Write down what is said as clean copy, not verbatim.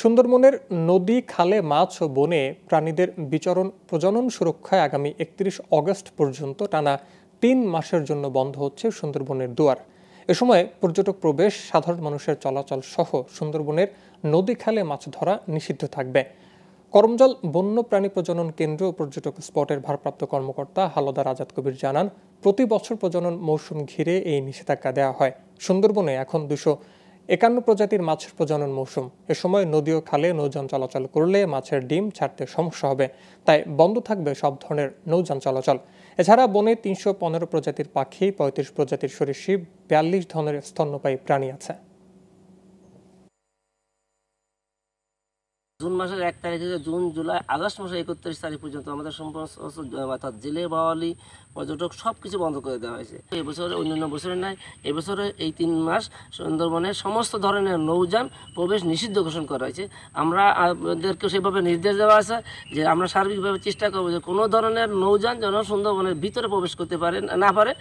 সুন্দরবনের নদী, খালে মাছ ও বনে প্রাণীদের বিচরণ প্রজনন সুরক্ষায় আগামী ৩১ অগস্ট পর্যন্ত টানা ৩ মাসের জন্য বন্ধ হচ্ছে সুন্দরবনের দুয়ার। এ সময় পর্যটক প্রবেশ, সাধারণ মানুষের চলাচল সহ সুন্দরবনের নদী, খালে মাছ ধরা নিষিদ্ধ থাকবে। করমজল বন্য প্রাণী প্রজনন কেন্দ্র ও পর্যটক স্পটের ভারপ্রাপ্ত কর্মকর্তা হাওলাদার আজাদ কবির জানান, প্রতি বছর প্রজনন মৌসুম ঘিরে এই নিষেধাজ্ঞা দেওয়া হয়। সুন্দরবনে এখন 251 প্রজাতির মাছের প্রজনন মৌসুম। এ সময় নদী ও খালে নৌযান চলাচল করলে মাছের ডিম ছাড়তে সমস্যা হবে, তাই বন্ধ থাকবে সব ধরনের নৌযান চলাচল। এছাড়া বনে 315 প্রজাতির পাখি, 35 প্রজাতির সরীসৃপ, 42 ধরনের স্তন্যপায়ী প্রাণী আছে। জুন মাসের 1 তারিখ থেকে জুন, জুলাই, আগস্ট মাসের 31 তারিখ পর্যন্ত আমাদের অর্থাৎ জেলে বাওয়ালি পর্যটক সব কিছু বন্ধ করে দেওয়া হয়েছে। এবছরে অন্যান্য বছরের নাই, এবছরে এই 3 মাস সুন্দরবনের সমস্ত ধরনের নৌযান প্রবেশ নিষিদ্ধ ঘোষণা করা হয়েছে। আমরা আমাদেরকে সেভাবে নির্দেশ দেওয়া আছে যে আমরা সার্বিকভাবে চেষ্টা করবো যে কোনো ধরনের নৌযান যেন সুন্দরবনের ভিতরে প্রবেশ করতে পারে না পারে।